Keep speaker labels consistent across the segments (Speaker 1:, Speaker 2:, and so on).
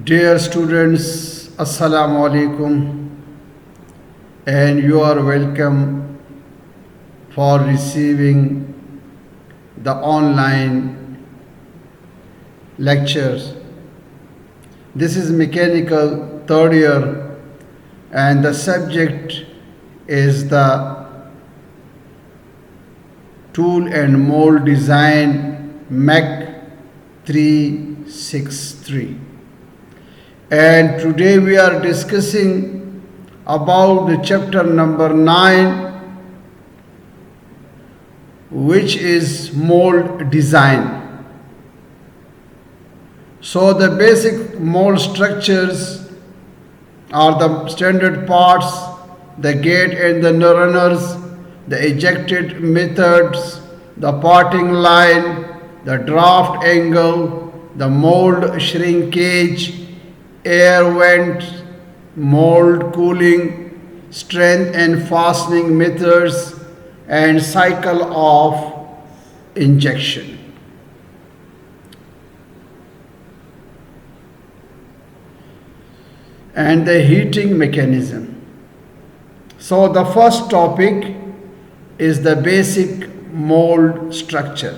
Speaker 1: Dear students, Assalamu alaikum, and you are welcome for receiving the online lectures. This is mechanical third year, and the subject is the tool and mold design MEC 363. And today we are discussing about the chapter number 9, which is mold design. So the basic mold structures are the standard parts, the gate and the runners, the ejected methods, the parting line, the draft angle, the mold shrinkage, air vent, mold cooling, strength and fastening methods, and cycle of injection. And the heating mechanism. So the first topic is the basic mold structure.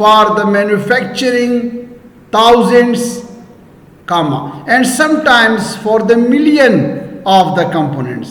Speaker 1: for the manufacturing thousands, and sometimes for the million of the components.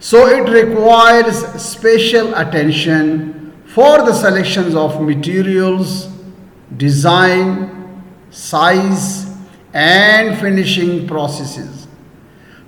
Speaker 1: So it requires special attention for the selections of materials, design, size and finishing processes.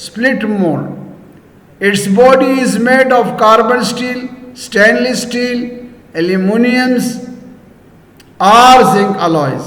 Speaker 1: split mold. Its body is made of carbon steel, stainless steel, aluminums or zinc alloys.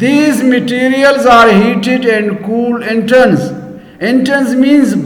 Speaker 1: These materials are heated and cooled in turns. In turns means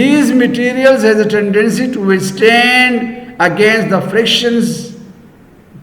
Speaker 1: These materials has a tendency to withstand against the frictions,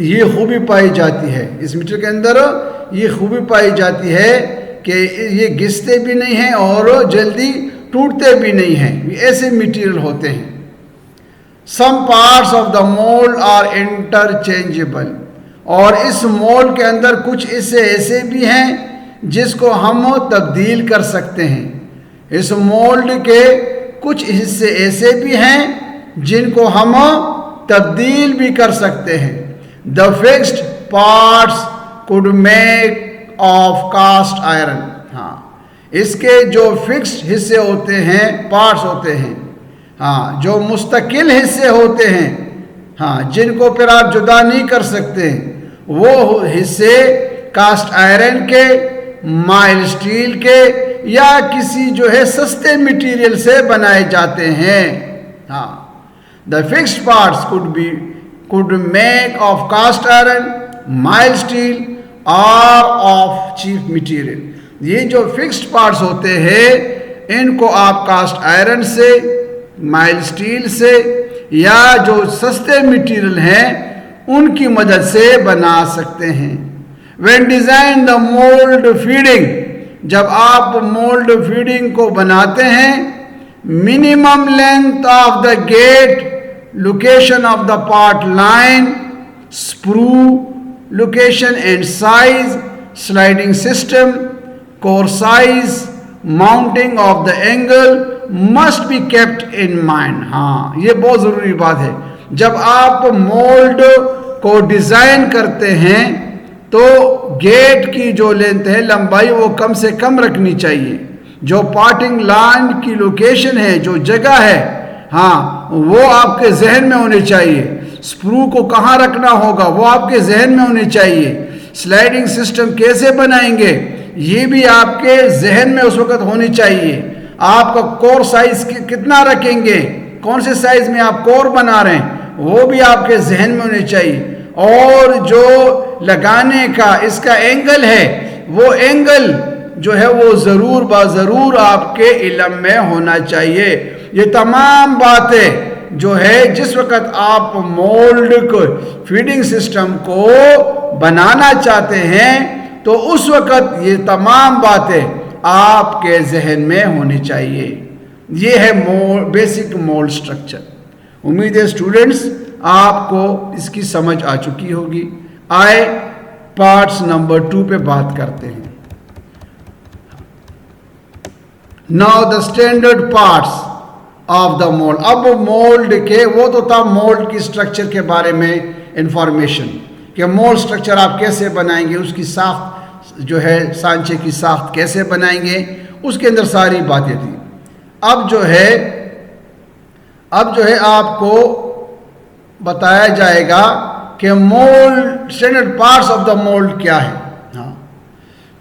Speaker 1: یہ خوبی پائی جاتی ہے، اس metre کے اندر یہ خوبی پائی جاتی ہے کہ یہ گھستے بھی نہیں ہیں اور جلدی ٹوٹتے بھی نہیں ہیں، یہ ایسے میٹیریل ہوتے ہیں۔ Some parts of the mould are interchangeable, اور اس مولڈ کے اندر کچھ حصے ایسے بھی ہیں جس کو ہم تبدیل کر سکتے ہیں۔ اس مولڈ کے کچھ حصے ایسے بھی ہیں جن کو ہم تبدیل بھی کر سکتے ہیں۔ The fixed parts could make of cast iron، ہاں اس کے جو فکسڈ حصے ہوتے ہیں، پارٹس ہوتے ہیں، ہاں جو مستقل حصے ہوتے ہیں، ہاں جن کو پھر آپ جدا نہیں کر سکتے، وہ حصے کاسٹ آئرن کے، مائل اسٹیل کے یا کسی جو ہے سستے میٹیریل سے بنائے جاتے ہیں۔ ہاں the fixed parts could make of cast iron, mild steel or of cheap material۔ یہ جو فکسڈ پارٹس ہوتے ہیں ان کو آپ کاسٹ آئرن سے، مائل اسٹیل سے یا جو سستے میٹیریل ہیں ان کی مدد سے بنا سکتے ہیں۔ when design the mold feeding، جب آپ مولڈ فیڈنگ کو بناتے ہیں، minimum length of the gate, location of the part line, sprue location and size, sliding system, core size, mounting of the angle must be kept in mind۔ ہاں یہ بہت ضروری بات ہے، جب آپ مولڈ کو ڈیزائن کرتے ہیں تو گیٹ کی جو لینتھ ہے، لمبائی، وہ کم سے کم رکھنی چاہیے۔ جو پارٹنگ لائن کی لوکیشن ہے، جو جگہ ہے، ہاں وہ آپ کے ذہن میں ہونی چاہیے۔ سپرو کو کہاں رکھنا ہوگا وہ آپ کے ذہن میں ہونی چاہیے۔ سلائڈنگ سسٹم کیسے بنائیں گے یہ بھی آپ کے ذہن میں اس وقت ہونی چاہیے۔ آپ کا کور سائز کتنا رکھیں گے، کون سے سائز میں آپ کور بنا رہے ہیں، وہ بھی آپ کے ذہن میں ہونی چاہیے۔ اور جو لگانے کا اس کا اینگل ہے، وہ اینگل جو ہے وہ ضرور ضرور آپ کے علم میں ہونا چاہیے۔ یہ تمام باتیں جو ہے جس وقت آپ مولڈ کو فیڈنگ سسٹم کو بنانا چاہتے ہیں تو اس وقت یہ تمام باتیں آپ کے ذہن میں ہونی چاہیے۔ یہ ہے بیسک مولڈ سٹرکچر۔ امید ہے اسٹوڈنٹس آپ کو اس کی سمجھ آ چکی ہوگی۔ آئے پارٹس نمبر 2 پہ بات کرتے ہیں۔ Now the standard parts of the mold۔ اب مولڈ کے، وہ تو تھا مولڈ کی سٹرکچر کے بارے میں انفارمیشن کہ مولڈ سٹرکچر آپ کیسے بنائیں گے، اس کی ساخت جو ہے سانچے کی ساخت کیسے بنائیں گے، اس کے اندر ساری باتیں تھیں۔ اب جو ہے آپ کو بتایا جائے گا کہ mould standard parts of the mould کیا ہے۔ ہاں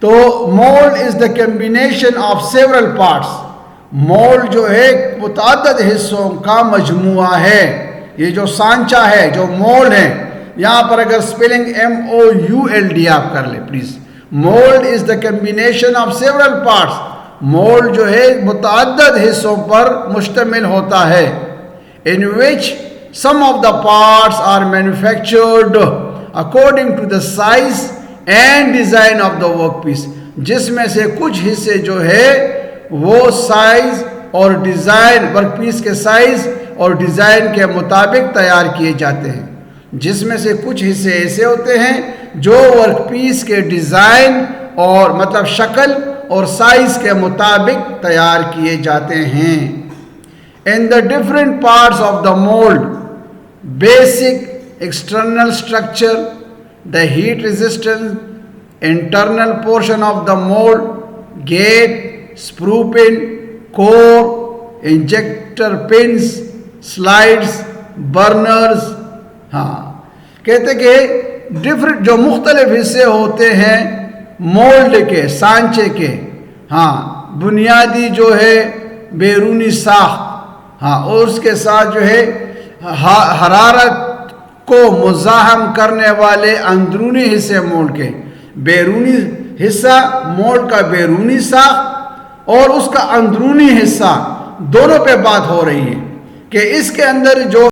Speaker 1: تو mould is the combination of several parts. Mould جو ہے متعدد حصوں کا مجموعہ ہے۔ یہ جو سانچہ ہے، جو مولڈ ہے، یہاں پر اگر سپیلنگ MOULD آپ کر لیں please. Mould is the combination of several parts. Mould جو ہے متعدد حصوں پر مشتمل ہوتا ہے۔ in which some of the parts are manufactured according to the size and design of the workpiece۔ جس میں سے کچھ حصے جو ہے وہ سائز اور ڈیزائن، ورک پیس کے سائز اور ڈیزائن کے مطابق تیار کیے جاتے ہیں۔ جس میں سے کچھ حصے ایسے ہوتے ہیں جو ورک پیس کے ڈیزائن اور مطلب شکل اور سائز کے مطابق تیار کیے جاتے ہیں۔ In the different parts of the mold, basic external structure, the heat resistance, internal portion of the mold, gate, sprue pin, core, injector pins, slides, burners۔ ہاں کہتے کہ ڈفرنٹ جو مختلف حصے ہوتے ہیں مولڈ کے، سانچے کے، ہاں بنیادی جو ہے بیرونی ساخت، ہاں اور اس کے ساتھ جو ہے حرارت کو مزاحم کرنے والے اندرونی حصے مولڈ کے، بیرونی حصہ مولڈ کا بیرونی ساخت اور اس کا اندرونی حصہ، دونوں پہ بات ہو رہی ہے کہ اس کے اندر جو